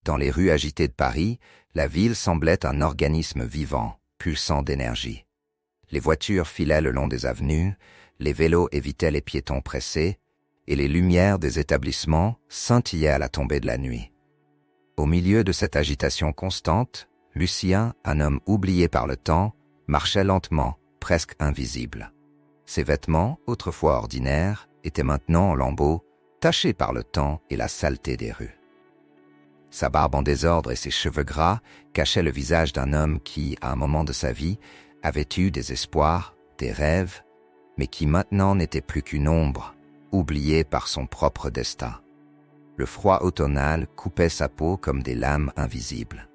Dans les rues agitées de Paris, la ville semblait un organisme vivant, pulsant d'énergie. Les voitures filaient le long des avenues, les vélos évitaient les piétons pressés, et les lumières des établissements scintillaient à la tombée de la nuit. Au milieu de cette agitation constante, Lucien, un homme oublié par le temps, marchait lentement, presque invisible. Ses vêtements, autrefois ordinaires, étaient maintenant en lambeaux, tachés par le temps et la saleté des rues. Sa barbe en désordre et ses cheveux gras cachaient le visage d'un homme qui, à un moment de sa vie, avait eu des espoirs, des rêves, mais qui maintenant n'était plus qu'une ombre, oubliée par son propre destin. Le froid automnal coupait sa peau comme des lames invisibles.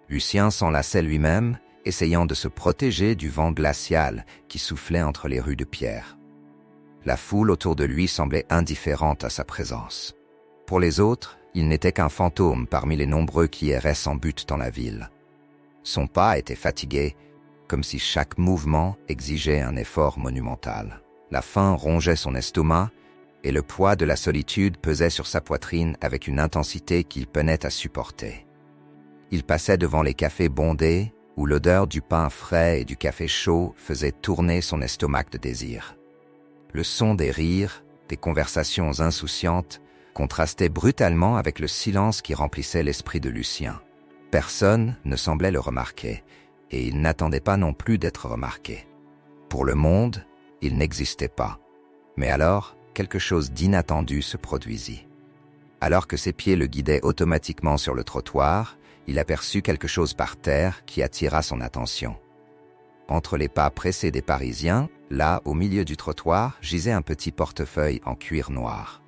Lucien s'enlaçait lui-même, essayant de se protéger du vent glacial qui soufflait entre les rues de pierre. La foule autour de lui semblait indifférente à sa présence. Pour les autres, il n'était qu'un fantôme parmi les nombreux qui erraient sans but dans la ville. Son pas était fatigué, comme si chaque mouvement exigeait un effort monumental. La faim rongeait son estomac, et le poids de la solitude pesait sur sa poitrine avec une intensité qu'il peinait à supporter. Il passait devant les cafés bondés, où l'odeur du pain frais et du café chaud faisait tourner son estomac de désir. Le son des rires, des conversations insouciantes, contrastait brutalement avec le silence qui remplissait l'esprit de Lucien. Personne ne semblait le remarquer, et il n'attendait pas non plus d'être remarqué. Pour le monde, il n'existait pas. Mais alors, quelque chose d'inattendu se produisit. Alors que ses pieds le guidaient automatiquement sur le trottoir, il aperçut quelque chose par terre qui attira son attention. Entre les pas pressés des Parisiens, là, au milieu du trottoir, gisait un petit portefeuille en cuir noir.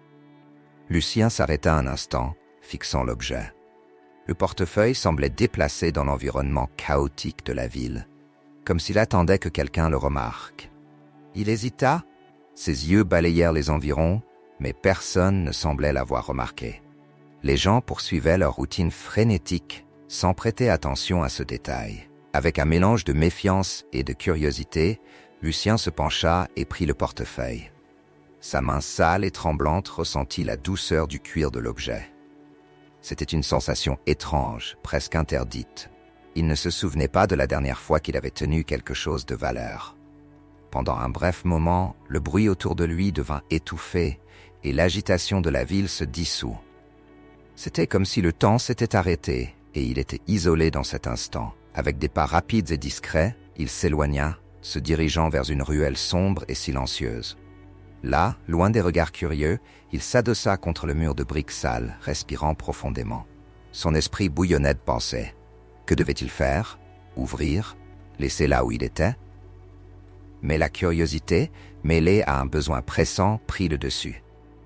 Lucien s'arrêta un instant, fixant l'objet. Le portefeuille semblait déplacé dans l'environnement chaotique de la ville, comme s'il attendait que quelqu'un le remarque. Il hésita, ses yeux balayèrent les environs, mais personne ne semblait l'avoir remarqué. Les gens poursuivaient leur routine frénétique, sans prêter attention à ce détail. Avec un mélange de méfiance et de curiosité, Lucien se pencha et prit le portefeuille. Sa main sale et tremblante ressentit la douceur du cuir de l'objet. C'était une sensation étrange, presque interdite. Il ne se souvenait pas de la dernière fois qu'il avait tenu quelque chose de valeur. Pendant un bref moment, le bruit autour de lui devint étouffé et l'agitation de la ville se dissout. C'était comme si le temps s'était arrêté et il était isolé dans cet instant. Avec des pas rapides et discrets, il s'éloigna, se dirigeant vers une ruelle sombre et silencieuse. Là, loin des regards curieux, il s'adossa contre le mur de briques sales, respirant profondément. Son esprit bouillonnait de pensées. Que devait-il faire? Ouvrir? Laisser là où il était? Mais la curiosité, mêlée à un besoin pressant, prit le dessus.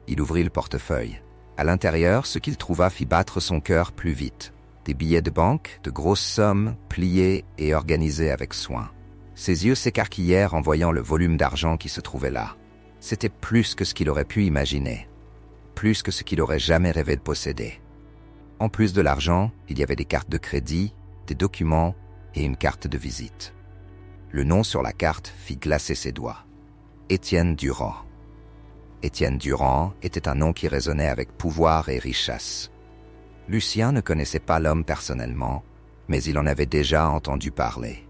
Il ouvrit le portefeuille. À l'intérieur, ce qu'il trouva fit battre son cœur plus vite. Des billets de banque, de grosses sommes, pliés et organisés avec soin. Ses yeux s'écarquillèrent en voyant le volume d'argent qui se trouvait là. C'était plus que ce qu'il aurait pu imaginer. Plus que ce qu'il aurait jamais rêvé de posséder. En plus de l'argent, il y avait des cartes de crédit, des documents et une carte de visite. Le nom sur la carte fit glacer ses doigts. Étienne Durand. Étienne Durand était un nom qui résonnait avec pouvoir et richesse. Lucien ne connaissait pas l'homme personnellement, mais il en avait déjà entendu parler.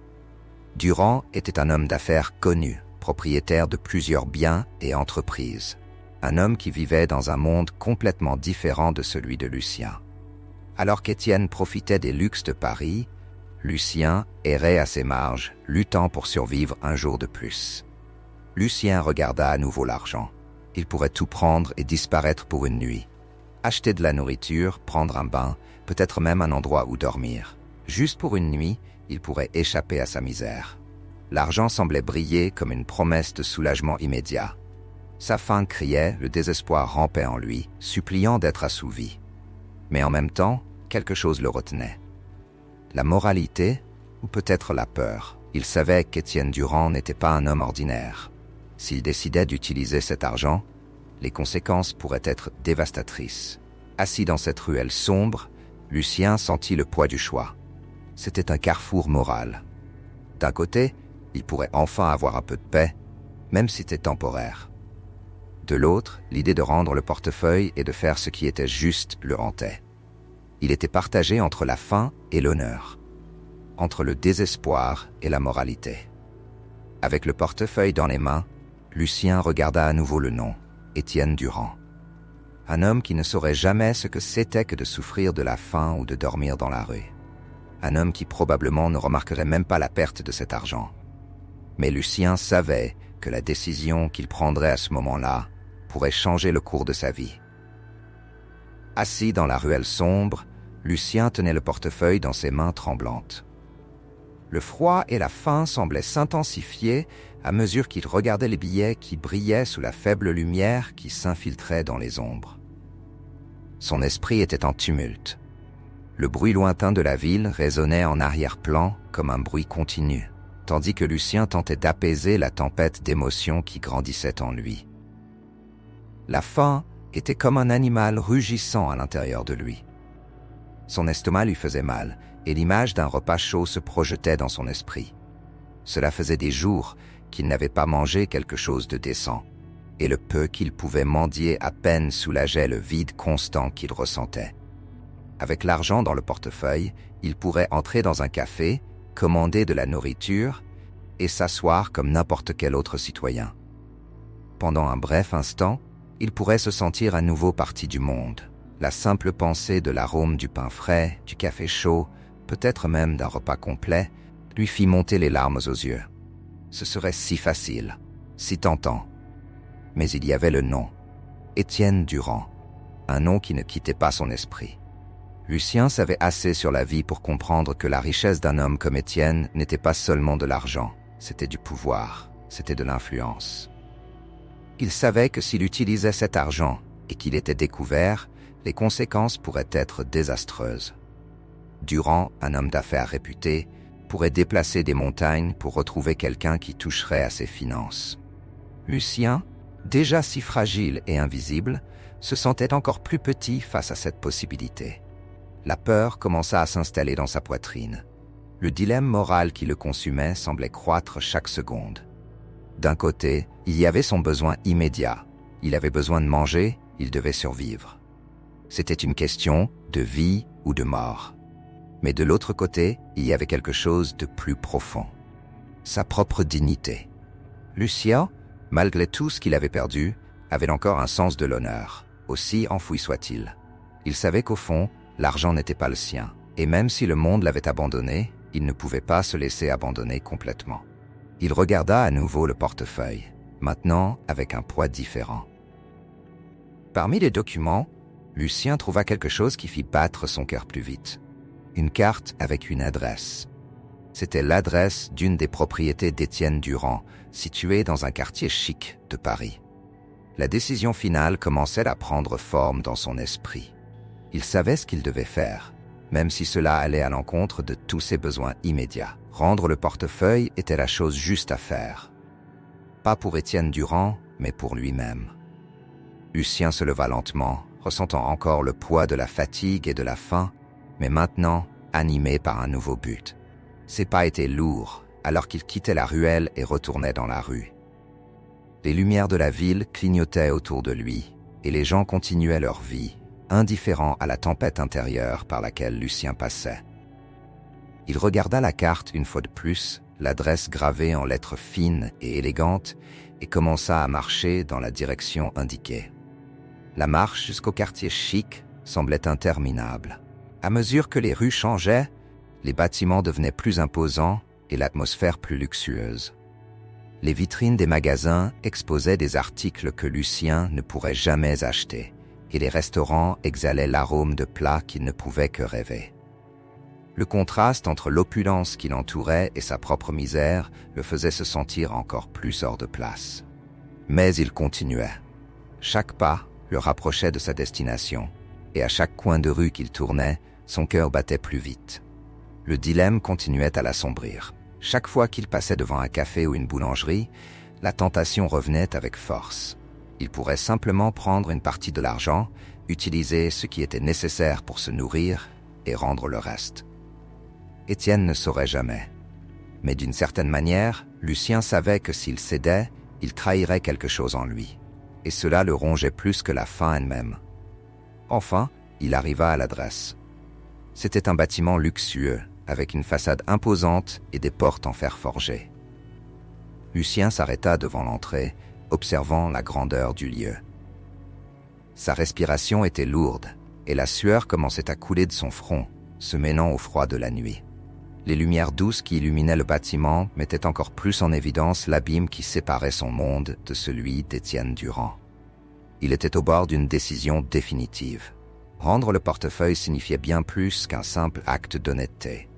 Durand était un homme d'affaires connu, propriétaire de plusieurs biens et entreprises. Un homme qui vivait dans un monde complètement différent de celui de Lucien. Alors qu'Étienne profitait des luxes de Paris, Lucien errait à ses marges, luttant pour survivre un jour de plus. Lucien regarda à nouveau l'argent. Il pourrait tout prendre et disparaître pour une nuit. Acheter de la nourriture, prendre un bain, peut-être même un endroit où dormir. Juste pour une nuit, il pourrait échapper à sa misère. L'argent semblait briller comme une promesse de soulagement immédiat. Sa faim criait, le désespoir rampait en lui, suppliant d'être assouvi. Mais en même temps, quelque chose le retenait. La moralité, ou peut-être la peur. Il savait qu'Étienne Durand n'était pas un homme ordinaire. S'il décidait d'utiliser cet argent, les conséquences pourraient être dévastatrices. Assis dans cette ruelle sombre, Lucien sentit le poids du choix. C'était un carrefour moral. D'un côté, il pourrait enfin avoir un peu de paix, même si c'était temporaire. De l'autre, l'idée de rendre le portefeuille et de faire ce qui était juste le hantait. Il était partagé entre la faim et l'honneur, entre le désespoir et la moralité. Avec le portefeuille dans les mains, Lucien regarda à nouveau le nom, Étienne Durand. Un homme qui ne saurait jamais ce que c'était que de souffrir de la faim ou de dormir dans la rue. Un homme qui probablement ne remarquerait même pas la perte de cet argent. Mais Lucien savait que la décision qu'il prendrait à ce moment-là pourrait changer le cours de sa vie. Assis dans la ruelle sombre, Lucien tenait le portefeuille dans ses mains tremblantes. Le froid et la faim semblaient s'intensifier à mesure qu'il regardait les billets qui brillaient sous la faible lumière qui s'infiltrait dans les ombres. Son esprit était en tumulte. Le bruit lointain de la ville résonnait en arrière-plan comme un bruit continu, tandis que Lucien tentait d'apaiser la tempête d'émotions qui grandissait en lui. La faim était comme un animal rugissant à l'intérieur de lui. Son estomac lui faisait mal, et l'image d'un repas chaud se projetait dans son esprit. Cela faisait des jours qu'il n'avait pas mangé quelque chose de décent, et le peu qu'il pouvait mendier à peine soulageait le vide constant qu'il ressentait. Avec l'argent dans le portefeuille, il pourrait entrer dans un café, commander de la nourriture et s'asseoir comme n'importe quel autre citoyen. Pendant un bref instant, il pourrait se sentir à nouveau partie du monde. La simple pensée de l'arôme du pain frais, du café chaud, peut-être même d'un repas complet, lui fit monter les larmes aux yeux. Ce serait si facile, si tentant. Mais il y avait le nom, Étienne Durand, un nom qui ne quittait pas son esprit. Lucien savait assez sur la vie pour comprendre que la richesse d'un homme comme Étienne n'était pas seulement de l'argent, c'était du pouvoir, c'était de l'influence. Il savait que s'il utilisait cet argent et qu'il était découvert, les conséquences pourraient être désastreuses. Durand, un homme d'affaires réputé, pourrait déplacer des montagnes pour retrouver quelqu'un qui toucherait à ses finances. Lucien, déjà si fragile et invisible, se sentait encore plus petit face à cette possibilité. La peur commença à s'installer dans sa poitrine. Le dilemme moral qui le consumait semblait croître chaque seconde. D'un côté, il y avait son besoin immédiat. Il avait besoin de manger, il devait survivre. C'était une question de vie ou de mort. Mais de l'autre côté, il y avait quelque chose de plus profond. Sa propre dignité. Lucien, malgré tout ce qu'il avait perdu, avait encore un sens de l'honneur, aussi enfoui soit-il. Il savait qu'au fond, l'argent n'était pas le sien, et même si le monde l'avait abandonné, il ne pouvait pas se laisser abandonner complètement. Il regarda à nouveau le portefeuille, maintenant avec un poids différent. Parmi les documents, Lucien trouva quelque chose qui fit battre son cœur plus vite. Une carte avec une adresse. C'était l'adresse d'une des propriétés d'Étienne Durand, située dans un quartier chic de Paris. La décision finale commençait à prendre forme dans son esprit. Il savait ce qu'il devait faire, même si cela allait à l'encontre de tous ses besoins immédiats. Rendre le portefeuille était la chose juste à faire. Pas pour Étienne Durand, mais pour lui-même. Lucien se leva lentement, ressentant encore le poids de la fatigue et de la faim, mais maintenant animé par un nouveau but. Ses pas étaient lourds alors qu'il quittait la ruelle et retournait dans la rue. Les lumières de la ville clignotaient autour de lui, et les gens continuaient leur vie, indifférents à la tempête intérieure par laquelle Lucien passait. Il regarda la carte une fois de plus, l'adresse gravée en lettres fines et élégantes, et commença à marcher dans la direction indiquée. La marche jusqu'au quartier chic semblait interminable. À mesure que les rues changeaient, les bâtiments devenaient plus imposants et l'atmosphère plus luxueuse. Les vitrines des magasins exposaient des articles que Lucien ne pourrait jamais acheter, et les restaurants exhalaient l'arôme de plats qu'il ne pouvait que rêver. Le contraste entre l'opulence qui l'entourait et sa propre misère le faisait se sentir encore plus hors de place. Mais il continuait. Chaque pas le rapprochait de sa destination, et à chaque coin de rue qu'il tournait, son cœur battait plus vite. Le dilemme continuait à l'assombrir. Chaque fois qu'il passait devant un café ou une boulangerie, la tentation revenait avec force. Il pourrait simplement prendre une partie de l'argent, utiliser ce qui était nécessaire pour se nourrir et rendre le reste. Étienne ne saurait jamais. Mais d'une certaine manière, Lucien savait que s'il cédait, il trahirait quelque chose en lui. Et cela le rongeait plus que la faim elle-même. Enfin, il arriva à l'adresse. C'était un bâtiment luxueux, avec une façade imposante et des portes en fer forgé. Lucien s'arrêta devant l'entrée, observant la grandeur du lieu. Sa respiration était lourde, et la sueur commençait à couler de son front, se mêlant au froid de la nuit. Les lumières douces qui illuminaient le bâtiment mettaient encore plus en évidence l'abîme qui séparait son monde de celui d'Étienne Durand. Il était au bord d'une décision définitive. Rendre le portefeuille signifiait bien plus qu'un simple acte d'honnêteté.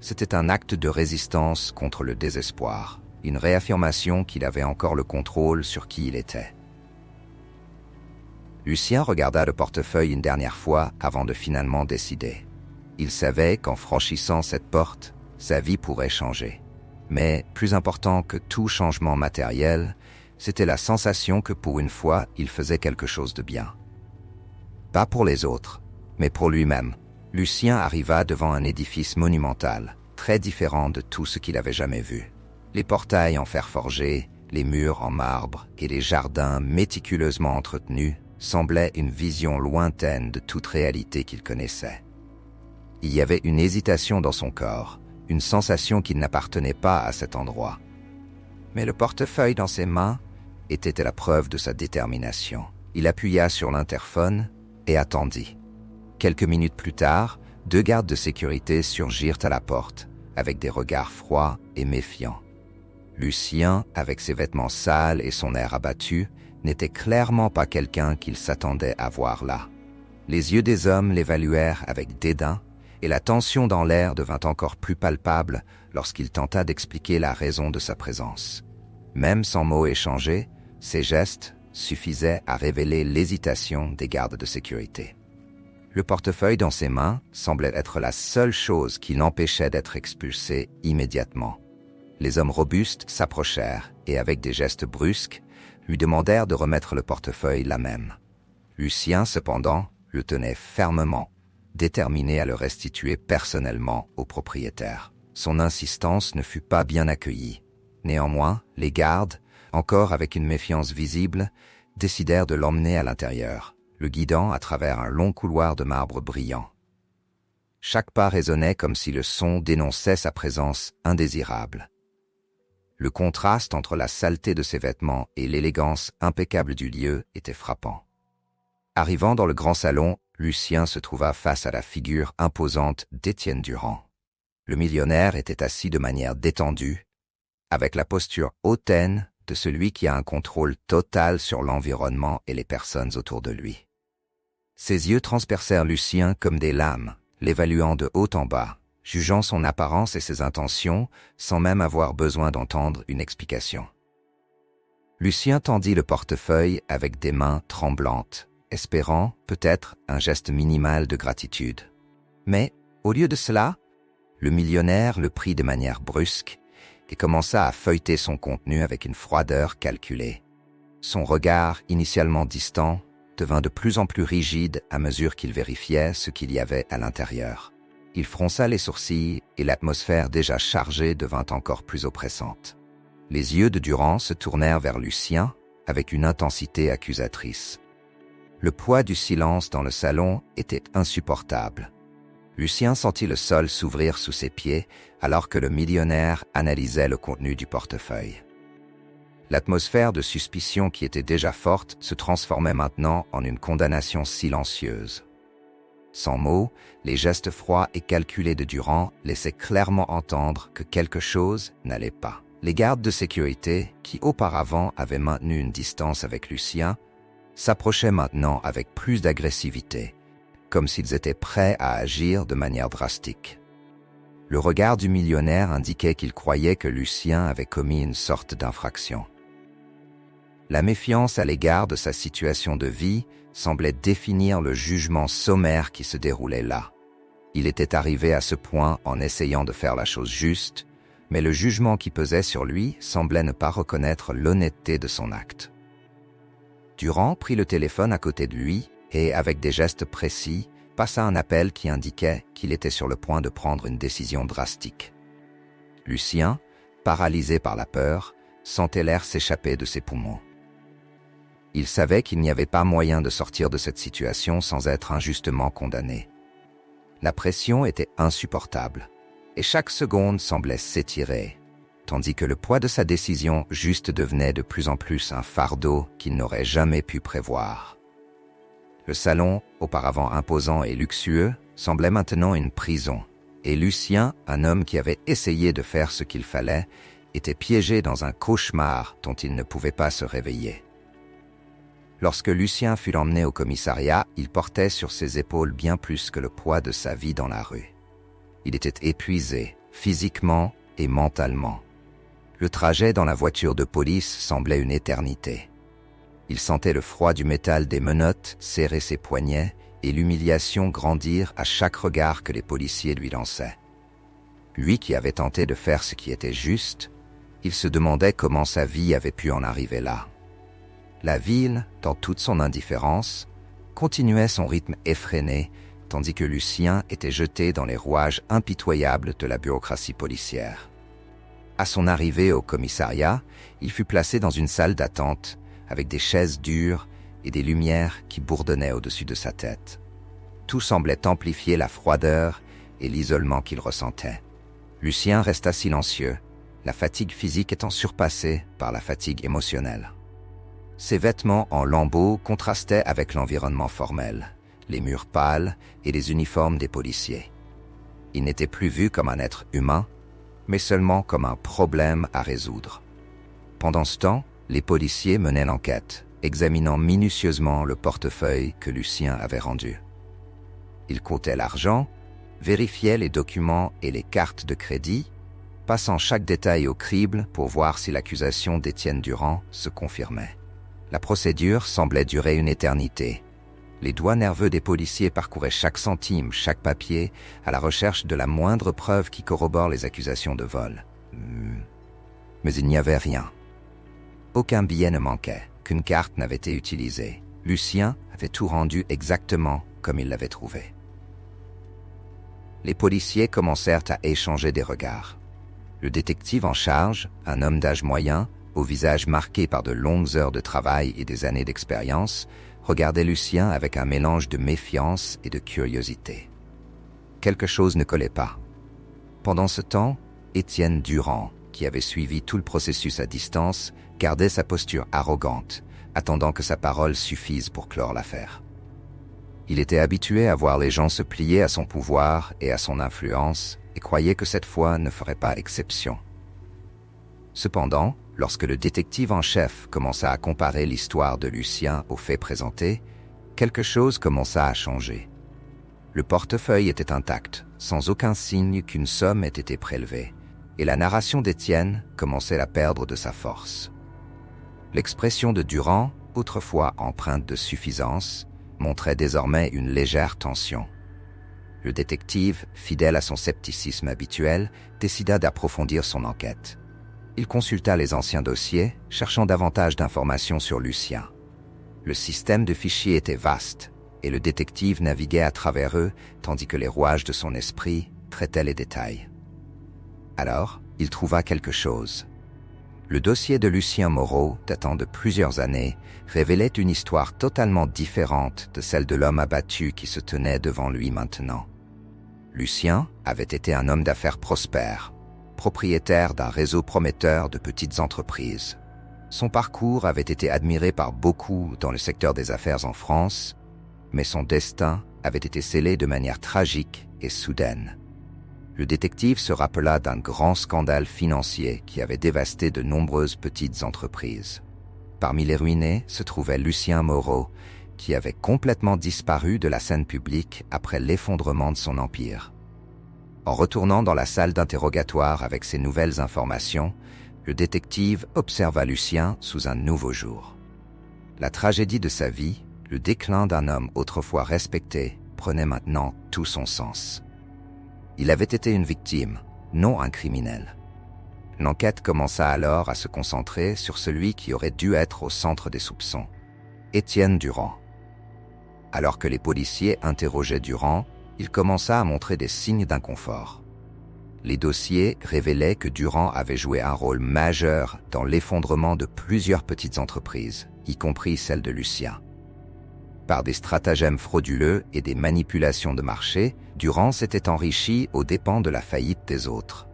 C'était un acte de résistance contre le désespoir, une réaffirmation qu'il avait encore le contrôle sur qui il était. Lucien regarda le portefeuille une dernière fois avant de finalement décider. Il savait qu'en franchissant cette porte, sa vie pourrait changer. Mais plus important que tout changement matériel, c'était la sensation que pour une fois, il faisait quelque chose de bien. Pas pour les autres, mais pour lui-même. Lucien arriva devant un édifice monumental, très différent de tout ce qu'il avait jamais vu. Les portails en fer forgé, les murs en marbre et les jardins méticuleusement entretenus semblaient une vision lointaine de toute réalité qu'il connaissait. Il y avait une hésitation dans son corps, une sensation qu'il n'appartenait pas à cet endroit. Mais le portefeuille dans ses mains était la preuve de sa détermination. Il appuya sur l'interphone et attendit. Quelques minutes plus tard, 2 gardes de sécurité surgirent à la porte, avec des regards froids et méfiants. Lucien, avec ses vêtements sales et son air abattu, n'était clairement pas quelqu'un qu'il s'attendait à voir là. Les yeux des hommes l'évaluèrent avec dédain, et la tension dans l'air devint encore plus palpable lorsqu'il tenta d'expliquer la raison de sa présence. Même sans mots échangés, ses gestes suffisaient à révéler l'hésitation des gardes de sécurité. Le portefeuille dans ses mains semblait être la seule chose qui l'empêchait d'être expulsé immédiatement. Les hommes robustes s'approchèrent et, avec des gestes brusques, lui demandèrent de remettre le portefeuille là même. Lucien, cependant, le tenait fermement, déterminé à le restituer personnellement au propriétaire. Son insistance ne fut pas bien accueillie. Néanmoins, les gardes, encore avec une méfiance visible, décidèrent de l'emmener à l'intérieur, le guidant à travers un long couloir de marbre brillant. Chaque pas résonnait comme si le son dénonçait sa présence indésirable. Le contraste entre la saleté de ses vêtements et l'élégance impeccable du lieu était frappant. Arrivant dans le grand salon, Lucien se trouva face à la figure imposante d'Étienne Durand. Le millionnaire était assis de manière détendue, avec la posture hautaine de celui qui a un contrôle total sur l'environnement et les personnes autour de lui. Ses yeux transpercèrent Lucien comme des lames, l'évaluant de haut en bas, jugeant son apparence et ses intentions sans même avoir besoin d'entendre une explication. Lucien tendit le portefeuille avec des mains tremblantes, espérant, peut-être, un geste minimal de gratitude. Mais, au lieu de cela, le millionnaire le prit de manière brusque et commença à feuilleter son contenu avec une froideur calculée. Son regard, initialement distant, devint de plus en plus rigide à mesure qu'il vérifiait ce qu'il y avait à l'intérieur. Il fronça les sourcils et l'atmosphère déjà chargée devint encore plus oppressante. Les yeux de Durand se tournèrent vers Lucien avec une intensité accusatrice. Le poids du silence dans le salon était insupportable. Lucien sentit le sol s'ouvrir sous ses pieds alors que le millionnaire analysait le contenu du portefeuille. L'atmosphère de suspicion qui était déjà forte se transformait maintenant en une condamnation silencieuse. Sans mots, les gestes froids et calculés de Durand laissaient clairement entendre que quelque chose n'allait pas. Les gardes de sécurité, qui auparavant avaient maintenu une distance avec Lucien, s'approchaient maintenant avec plus d'agressivité, comme s'ils étaient prêts à agir de manière drastique. Le regard du millionnaire indiquait qu'il croyait que Lucien avait commis une sorte d'infraction. La méfiance à l'égard de sa situation de vie semblait définir le jugement sommaire qui se déroulait là. Il était arrivé à ce point en essayant de faire la chose juste, mais le jugement qui pesait sur lui semblait ne pas reconnaître l'honnêteté de son acte. Durand prit le téléphone à côté de lui et, avec des gestes précis, passa un appel qui indiquait qu'il était sur le point de prendre une décision drastique. Lucien, paralysé par la peur, sentait l'air s'échapper de ses poumons. Il savait qu'il n'y avait pas moyen de sortir de cette situation sans être injustement condamné. La pression était insupportable, et chaque seconde semblait s'étirer, tandis que le poids de sa décision juste devenait de plus en plus un fardeau qu'il n'aurait jamais pu prévoir. Le salon, auparavant imposant et luxueux, semblait maintenant une prison, et Lucien, un homme qui avait essayé de faire ce qu'il fallait, était piégé dans un cauchemar dont il ne pouvait pas se réveiller. Lorsque Lucien fut emmené au commissariat, il portait sur ses épaules bien plus que le poids de sa vie dans la rue. Il était épuisé, physiquement et mentalement. Le trajet dans la voiture de police semblait une éternité. Il sentait le froid du métal des menottes serrer ses poignets et l'humiliation grandir à chaque regard que les policiers lui lançaient. Lui qui avait tenté de faire ce qui était juste, il se demandait comment sa vie avait pu en arriver là. La ville, dans toute son indifférence, continuait son rythme effréné, tandis que Lucien était jeté dans les rouages impitoyables de la bureaucratie policière. À son arrivée au commissariat, il fut placé dans une salle d'attente, avec des chaises dures et des lumières qui bourdonnaient au-dessus de sa tête. Tout semblait amplifier la froideur et l'isolement qu'il ressentait. Lucien resta silencieux, la fatigue physique étant surpassée par la fatigue émotionnelle. Ses vêtements en lambeaux contrastaient avec l'environnement formel, les murs pâles et les uniformes des policiers. Il n'était plus vu comme un être humain, mais seulement comme un problème à résoudre. Pendant ce temps, les policiers menaient l'enquête, examinant minutieusement le portefeuille que Lucien avait rendu. Ils comptaient l'argent, vérifiaient les documents et les cartes de crédit, passant chaque détail au crible pour voir si l'accusation d'Étienne Durand se confirmait. La procédure semblait durer une éternité. Les doigts nerveux des policiers parcouraient chaque centime, chaque papier, à la recherche de la moindre preuve qui corrobore les accusations de vol. Mais il n'y avait rien. Aucun billet ne manquait, qu'une carte n'avait été utilisée. Lucien avait tout rendu exactement comme il l'avait trouvé. Les policiers commencèrent à échanger des regards. Le détective en charge, un homme d'âge moyen, au visage marqué par de longues heures de travail et des années d'expérience, regardait Lucien avec un mélange de méfiance et de curiosité. Quelque chose ne collait pas. Pendant ce temps, Étienne Durand, qui avait suivi tout le processus à distance, gardait sa posture arrogante, attendant que sa parole suffise pour clore l'affaire. Il était habitué à voir les gens se plier à son pouvoir et à son influence et croyait que cette fois ne ferait pas exception. Cependant, lorsque le détective en chef commença à comparer l'histoire de Lucien aux faits présentés, quelque chose commença à changer. Le portefeuille était intact, sans aucun signe qu'une somme ait été prélevée, et la narration d'Étienne commençait à perdre de sa force. L'expression de Durand, autrefois empreinte de suffisance, montrait désormais une légère tension. Le détective, fidèle à son scepticisme habituel, décida d'approfondir son enquête. Il consulta les anciens dossiers, cherchant davantage d'informations sur Lucien. Le système de fichiers était vaste, et le détective naviguait à travers eux, tandis que les rouages de son esprit traitaient les détails. Alors, il trouva quelque chose. Le dossier de Lucien Moreau, datant de plusieurs années, révélait une histoire totalement différente de celle de l'homme abattu qui se tenait devant lui maintenant. Lucien avait été un homme d'affaires prospère, propriétaire d'un réseau prometteur de petites entreprises. Son parcours avait été admiré par beaucoup dans le secteur des affaires en France, mais son destin avait été scellé de manière tragique et soudaine. Le détective se rappela d'un grand scandale financier qui avait dévasté de nombreuses petites entreprises. Parmi les ruinés se trouvait Lucien Moreau, qui avait complètement disparu de la scène publique après l'effondrement de son empire. En retournant dans la salle d'interrogatoire avec ces nouvelles informations, le détective observa Lucien sous un nouveau jour. La tragédie de sa vie, le déclin d'un homme autrefois respecté, prenait maintenant tout son sens. Il avait été une victime, non un criminel. L'enquête commença alors à se concentrer sur celui qui aurait dû être au centre des soupçons, Étienne Durand. Alors que les policiers interrogeaient Durand, il commença à montrer des signes d'inconfort. Les dossiers révélaient que Durand avait joué un rôle majeur dans l'effondrement de plusieurs petites entreprises, y compris celle de Lucien. par des stratagèmes frauduleux et des manipulations de marché, Durand s'était enrichi aux dépens de la faillite des autres.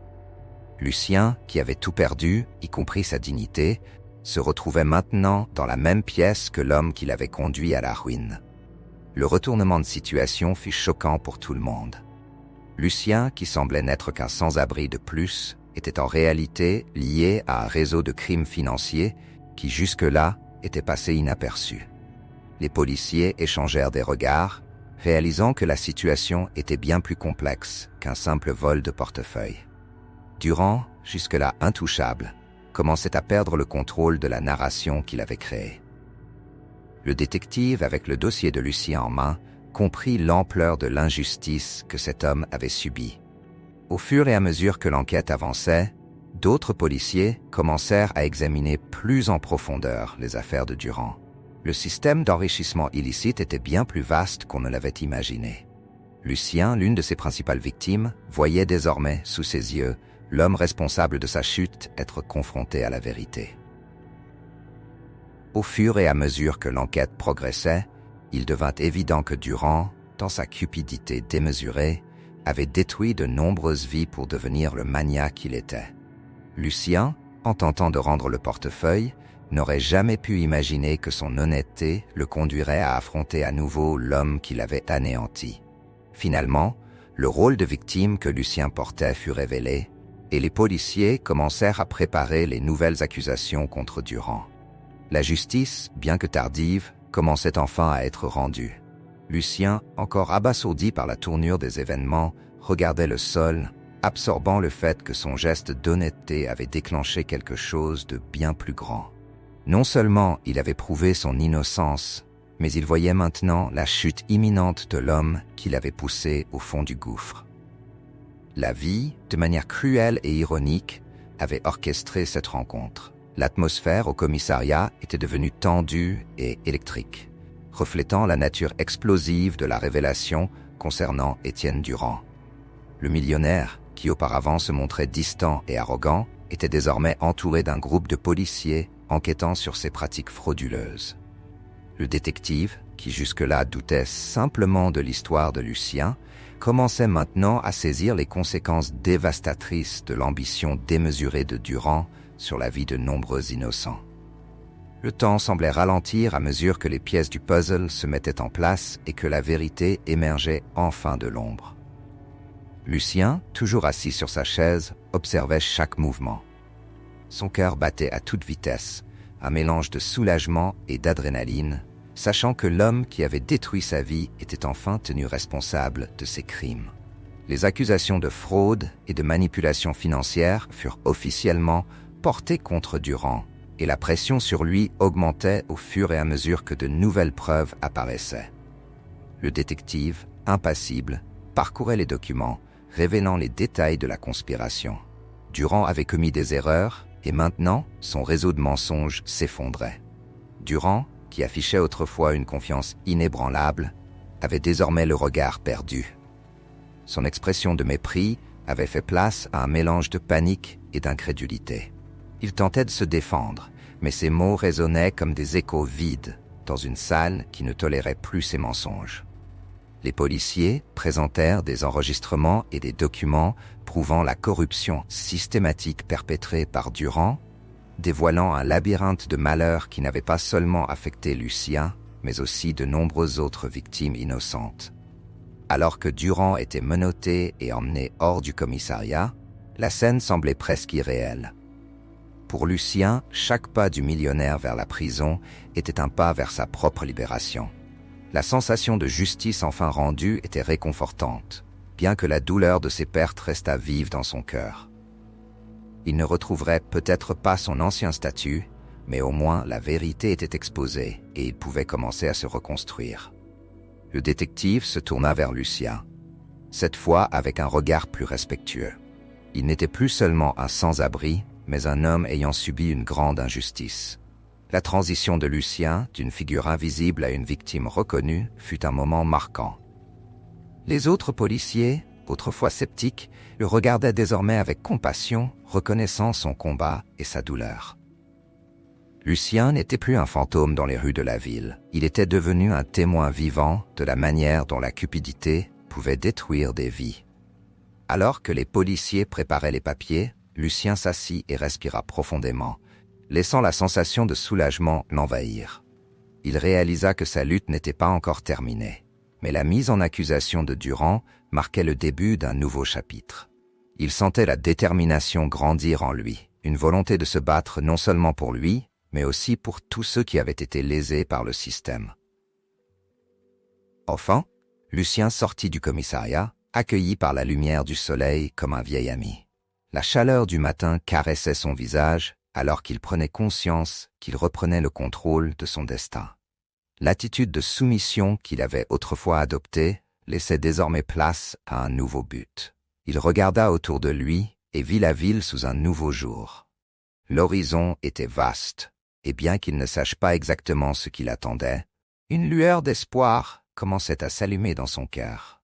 Lucien, qui avait tout perdu, y compris sa dignité, se retrouvait maintenant dans la même pièce que l'homme qui l'avait conduit à la ruine. Le retournement de situation fut choquant pour tout le monde. Lucien, qui semblait n'être qu'un sans-abri de plus, était en réalité lié à un réseau de crimes financiers qui jusque-là était passé inaperçu. Les policiers échangèrent des regards, réalisant que la situation était bien plus complexe qu'un simple vol de portefeuille. Durand, jusque-là intouchable, commençait à perdre le contrôle de la narration qu'il avait créée. Le détective, avec le dossier de Lucien en main, comprit l'ampleur de l'injustice que cet homme avait subie. Au fur et à mesure que l'enquête avançait, d'autres policiers commencèrent à examiner plus en profondeur les affaires de Durand. Le système d'enrichissement illicite était bien plus vaste qu'on ne l'avait imaginé. Lucien, l'une de ses principales victimes, voyait désormais, sous ses yeux, l'homme responsable de sa chute être confronté à la vérité. Au fur et à mesure que l'enquête progressait, il devint évident que Durand, dans sa cupidité démesurée, avait détruit de nombreuses vies pour devenir le magnat qu'il était. Lucien, en tentant de rendre le portefeuille, n'aurait jamais pu imaginer que son honnêteté le conduirait à affronter à nouveau l'homme qui l'avait anéanti. Finalement, le rôle de victime que Lucien portait fut révélé, et les policiers commencèrent à préparer les nouvelles accusations contre Durand. La justice, bien que tardive, commençait enfin à être rendue. Lucien, encore abasourdi par la tournure des événements, regardait le sol, absorbant le fait que son geste d'honnêteté avait déclenché quelque chose de bien plus grand. Non seulement il avait prouvé son innocence, mais il voyait maintenant la chute imminente de l'homme qui l'avait poussé au fond du gouffre. La vie, de manière cruelle et ironique, avait orchestré cette rencontre. L'atmosphère au commissariat était devenue tendue et électrique, reflétant la nature explosive de la révélation concernant Étienne Durand. Le millionnaire, qui auparavant se montrait distant et arrogant, était désormais entouré d'un groupe de policiers enquêtant sur ses pratiques frauduleuses. Le détective, qui jusque-là doutait simplement de l'histoire de Lucien, commençait maintenant à saisir les conséquences dévastatrices de l'ambition démesurée de Durand sur la vie de nombreux innocents. Le temps semblait ralentir à mesure que les pièces du puzzle se mettaient en place et que la vérité émergeait enfin de l'ombre. Lucien, toujours assis sur sa chaise, observait chaque mouvement. Son cœur battait à toute vitesse, un mélange de soulagement et d'adrénaline, sachant que l'homme qui avait détruit sa vie était enfin tenu responsable de ses crimes. Les accusations de fraude et de manipulation financière furent officiellement portées contre Durand, et la pression sur lui augmentait au fur et à mesure que de nouvelles preuves apparaissaient. Le détective, impassible, parcourait les documents, révélant les détails de la conspiration. Durand avait commis des erreurs, et maintenant, son réseau de mensonges s'effondrait. Durand, qui affichait autrefois une confiance inébranlable, avait désormais le regard perdu. Son expression de mépris avait fait place à un mélange de panique et d'incrédulité. Il tentait de se défendre, mais ses mots résonnaient comme des échos vides dans une salle qui ne tolérait plus ses mensonges. Les policiers présentèrent des enregistrements et des documents prouvant la corruption systématique perpétrée par Durand, dévoilant un labyrinthe de malheurs qui n'avait pas seulement affecté Lucien, mais aussi de nombreuses autres victimes innocentes. Alors que Durand était menotté et emmené hors du commissariat, la scène semblait presque irréelle. Pour Lucien, chaque pas du millionnaire vers la prison était un pas vers sa propre libération. La sensation de justice enfin rendue était réconfortante, bien que la douleur de ses pertes restât vive dans son cœur. Il ne retrouverait peut-être pas son ancien statut, mais au moins la vérité était exposée et il pouvait commencer à se reconstruire. Le détective se tourna vers Lucien, cette fois avec un regard plus respectueux. Il n'était plus seulement un sans-abri, mais un homme ayant subi une grande injustice. La transition de Lucien, d'une figure invisible à une victime reconnue, fut un moment marquant. Les autres policiers, autrefois sceptiques, le regardaient désormais avec compassion, reconnaissant son combat et sa douleur. Lucien n'était plus un fantôme dans les rues de la ville. Il était devenu un témoin vivant de la manière dont la cupidité pouvait détruire des vies. Alors que les policiers préparaient les papiers, Lucien s'assit et respira profondément, laissant la sensation de soulagement l'envahir. Il réalisa que sa lutte n'était pas encore terminée, mais la mise en accusation de Durand marquait le début d'un nouveau chapitre. Il sentait la détermination grandir en lui, une volonté de se battre non seulement pour lui, mais aussi pour tous ceux qui avaient été lésés par le système. Enfin, Lucien sortit du commissariat, accueilli par la lumière du soleil comme un vieil ami. La chaleur du matin caressait son visage alors qu'il prenait conscience qu'il reprenait le contrôle de son destin. L'attitude de soumission qu'il avait autrefois adoptée laissait désormais place à un nouveau but. Il regarda autour de lui et vit la ville sous un nouveau jour. L'horizon était vaste, et bien qu'il ne sache pas exactement ce qui l'attendait, une lueur d'espoir commençait à s'allumer dans son cœur.